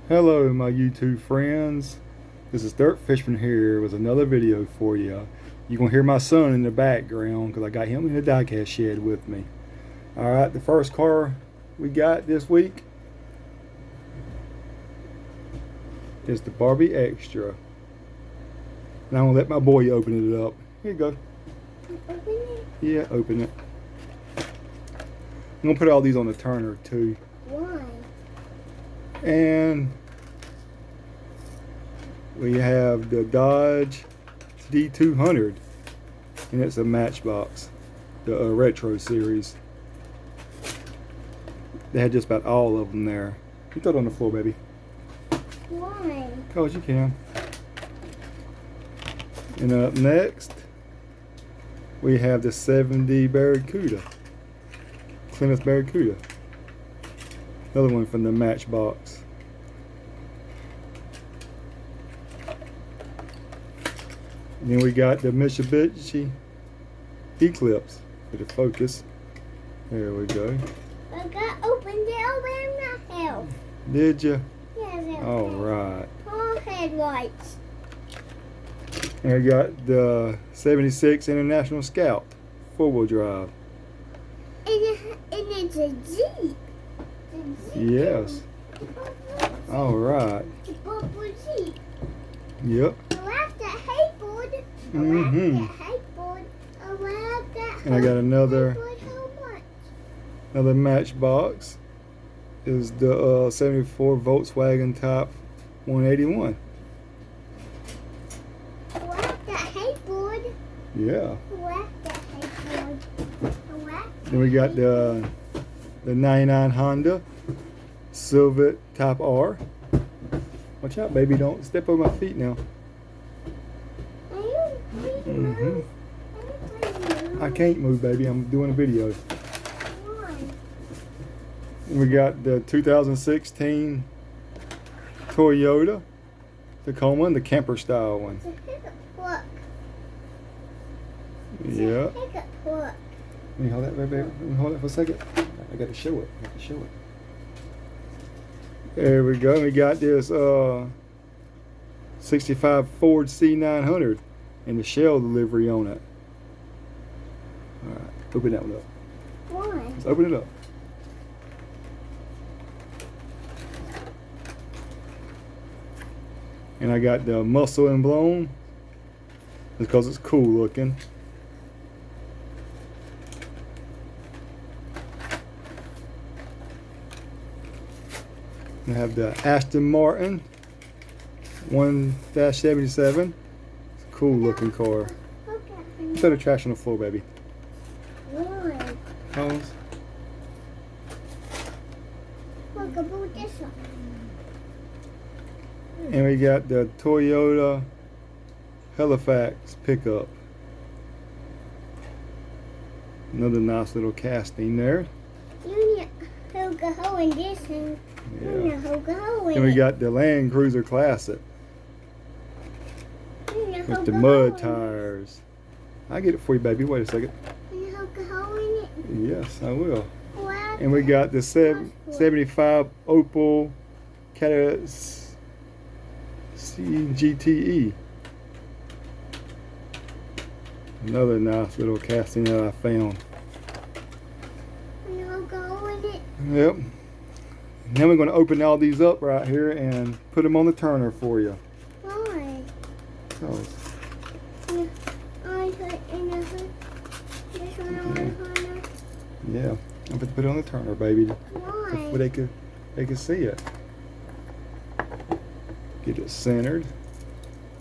Hello my YouTube friends, this is Dirt Fishman here with another video for you. You're going to hear my son in the background because I got him in the diecast shed with me. Alright, the first car we got this week is the Barbie Extra. And I'm going to let my boy open it up. Here you go. Open it? Yeah, open it. I'm going to put all these on the turner too. Why? And we have the Dodge D200, and it's a Matchbox, the retro series. They had just about all of them there. You throw it on the floor, baby. Why? Cause you can. And up next, we have the 70 Barracuda, Plymouth Barracuda. Another one from the Matchbox. And then we got the Mitsubishi Eclipse for the Focus. There we go. I got opened it over myself. Did you? Yes, All right. All headlights. And we got the 76 International Scout, 4-wheel drive. And it's a Jeep. Yes. All right. The purple Jeep. Yep. I like that hateboard. I Mhm. like that hateboard. I like that. And I got another hateboard so much. another Matchbox. Is the 74 Volkswagen Type 181. I like that hateboard. Yeah. I like that hateboard. I like Then we got the 99 Honda Silvet Type R. Watch out, baby! Don't step over my feet now. Are you Mhm. I can't move, baby. I'm doing a video. And we got the 2016 Toyota Tacoma, the camper style one. It's a pickup truck. Yeah. Pickup truck. Let me hold that, baby. Let me hold it for a second. I got to show it. I have to show it. There we go. We got this 65 Ford C900 and the shell delivery on it. All right, open that one up. Why? Let's open it up. And I got the Muscle and Blown because it's cool looking. I have the Aston Martin 1-77. It's a cool looking car. Okay. Throw the trash on the floor, baby. Why? Pose. Look about this one. And we got the Toyota Halifax pickup. Another nice little casting there. You need to go in this and you Yeah. need to go in And we it. got the Land Cruiser Classic You need to with the go mud in it. tires. I'll get it for you, baby. Wait a second. You need to go in it. Yes, I will. Why? And we got the 75 Opel Kadett CGTE. Another nice little casting that I found. You need to go in it. Yep. Now we're going to open all these up right here and put them on the turner for you. Why? So, I put in the hood. This one on the corner. yeah, I'm going to put it on the turner, baby. Why? Where they can see it. Get it centered.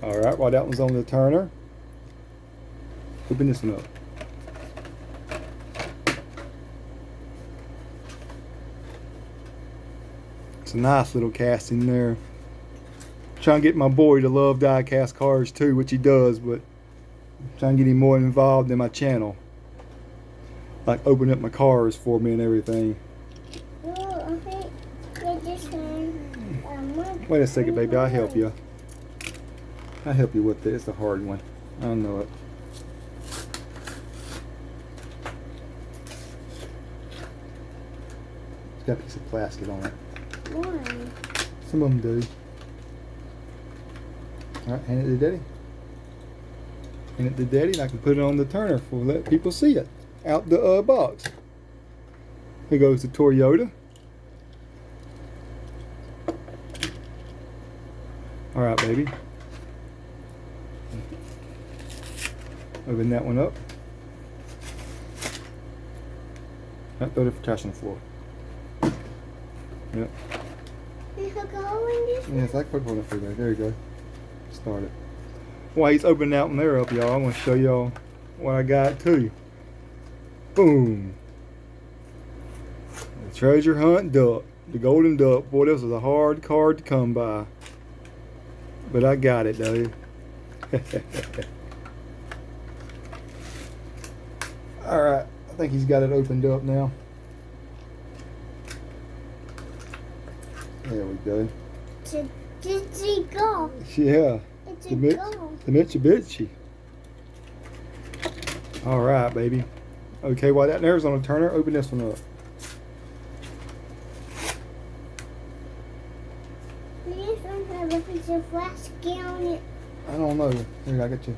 All right, while that one's on the turner, open this one up. It's a nice little casting there. Trying to get my boy to love die-cast cars too, which he does, but I'm trying to get him more involved in my channel. Like open up my cars for me and everything. Oh, I think get this one. Wait a second, baby. I'll help you. I'll help you with it. It's a hard one. I know it. It's got a piece of plastic on it. Why? Some of them do. Alright, hand it to Daddy. Hand it to Daddy, and I can put it on the turner for let people see it out the box. Here goes the Toyota. Alright, baby. Open that one up. Right, throw the trash on the floor. Yep. You hook a hole in this? Yes, I can put a hole in it for you. There you go. Start it. While he's opening that one there up, y'all, I'm going to show y'all what I got too. Boom. The treasure hunt duck. The golden duck. Boy, this was a hard card to come by. But I got it, though. Alright. I think he's got it opened up now. There we go. It's a golf. Yeah. It's The a Mitch- golf. The Mitsubishi. Alright, baby. Okay, while that there's on the turner, open this one up. This one have a piece of flask on it. I don't know. Here, I got you.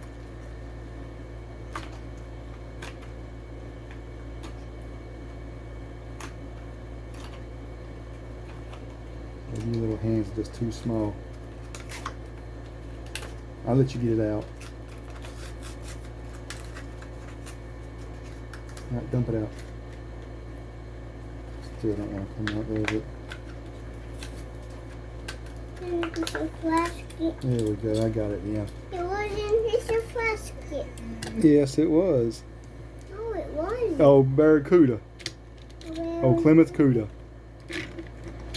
Your little hands are just too small. I'll let you get it out. Alright, dump it out. Still don't want to come out there with it. There's a piece of flask. There we go. I got it, yeah. It wasn't piece of flask. Yes, it was. Oh, it was. Oh, Barracuda. Well, Oh, Clements Cuda.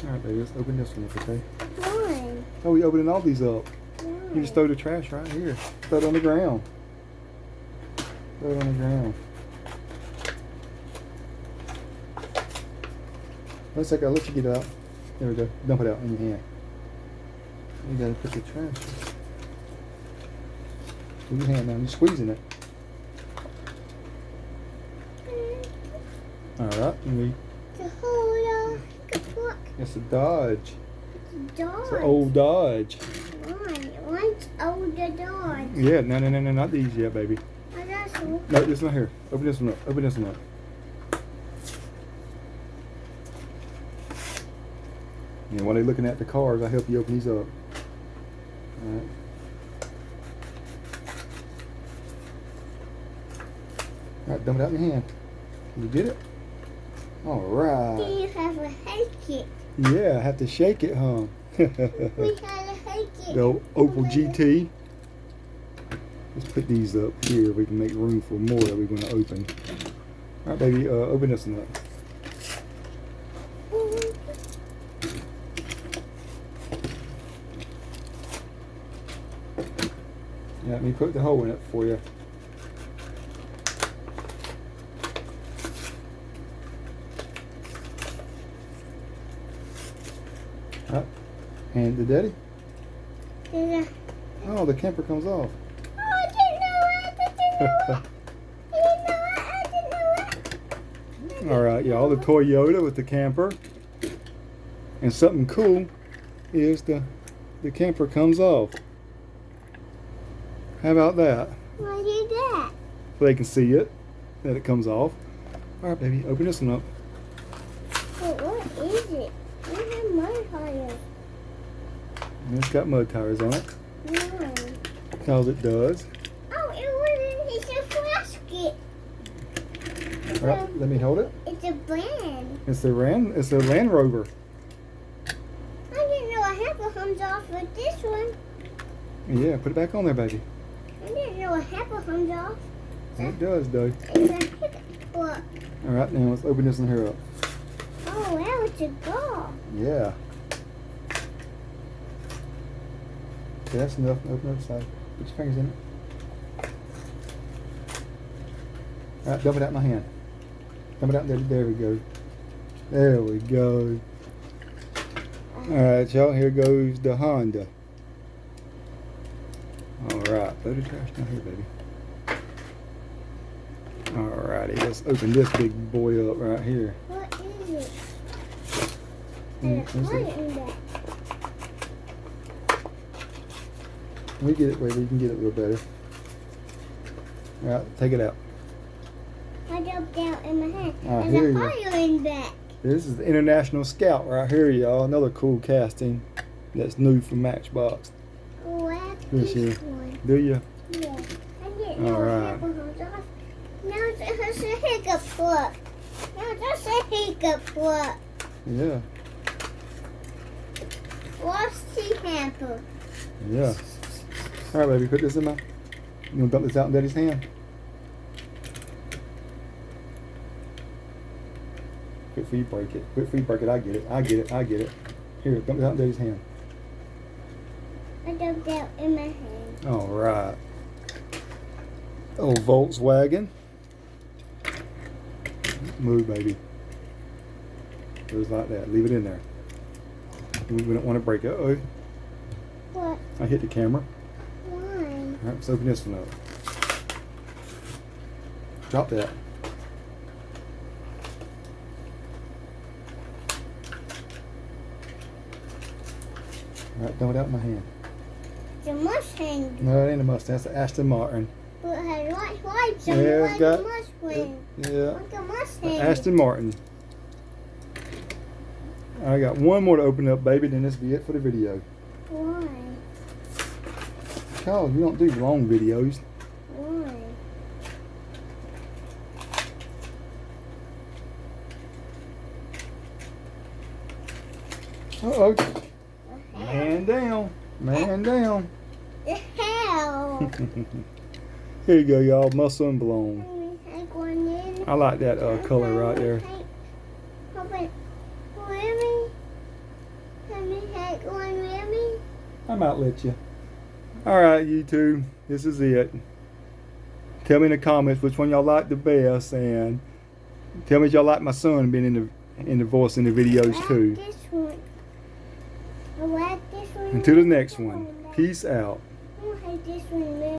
Alright, baby, let's open this one up, okay? One. Oh, we opening all these up. One. You just throw the trash right here. Throw it on the ground. Throw it on the ground. One second, I'll let you get it out. There we go. Dump it out in your hand. You gotta put the trash in your hand now. You're squeezing it. Alright, and we The whole look. it's a Dodge. It's a dog. It's an old Dodge. One's older dog. Yeah, no, not these yet, baby. Oh, that's one. No, this one here. Open this one up. Open this one up. Yeah, while they're looking at the cars, I'll help you open these up. Alright. Alright, dump it out in your hand. Can you get it? Do Alright. you have a hake it? Yeah, I have to shake it, huh? We had a hake it. The old Opel GT. Let's put these up here. We can make room for more that we're going to open. Alright, baby, open this one up. Yeah, let me put the hole in it for you. Alright, hand it to Daddy. There's a- Oh, the camper comes off. Oh, I didn't know it. I didn't know it. I didn't know it. Alright, y'all, the Toyota with the camper. And something cool is the camper comes off. How about that? Why did that? So they can see it, that it comes off. Alright, baby, open this one up. But what is it? We have mud tires. And it's got mud tires on it, No. because it does. Oh, it wasn't. It's a plastic. Alright, let me hold it. It's a brand. It's a Land Rover. I didn't know a hamper comes off with this one. Yeah, put it back on there, baby. I didn't know a hamper comes off. It does, though. It's a hiccup. What? Alright, now let's open this one here up. Oh, wow, it's a golf. Yeah. Okay, that's enough. Open up the side. Put your fingers in it. Alright, dump it out in my hand. Dump it out there. There we go. There we go. Alright, y'all, here goes the Honda. Alright, throw the trash down here, baby. Alrighty, let's open this big boy up right here. What is it? Mm, There's what's a it? light in that. We get it, baby. You can get it a little better. All right, take it out. I dropped out in my hand. I And hear the you. fire in back. This is the International Scout right here, y'all. Another cool casting that's new from Matchbox. Oh, I have This this here. one. Do you? Yeah. I get All no right. alcohol. Now it's a hiccup foot. Now that's a hiccup foot. Yeah. Frosty hamper. Yeah. All right, baby. Put this in my. You gonna dump this out in Daddy's hand? Quit before you break it. Quit before you break it. I get it. I get it. I get it. Here, dump it out in Daddy's hand. I dumped out in my hand. All right. Oh, Volkswagen. Move, baby. Goes like that. Leave it in there. We don't want to break it. Uh-oh. What? I hit the camera. Why? All right, let's open this one up. Drop that. All right, throw it out in my hand. The Mustang. No, it ain't a Mustang. That's an Aston Martin. But it has white stripes on Yeah, it it's like got- a Mustang. Yeah, Like a an Mustang. Aston Martin. I got one more to open up, baby, then this will be it for the video. Why? Charles, you don't do long videos. Why? Uh-oh. Man down. Man down. The hell? Here you go, y'all. Muscle and blown. Let me take one in. I like that color right there. Open. Really? Let me take one with me. I might let you. Alright, YouTube. This is it. Tell me in the comments which one y'all like the best, and tell me if y'all like my son being in the voice in the videos too. This one. I like this one. Until the next one. Peace out. I like this one.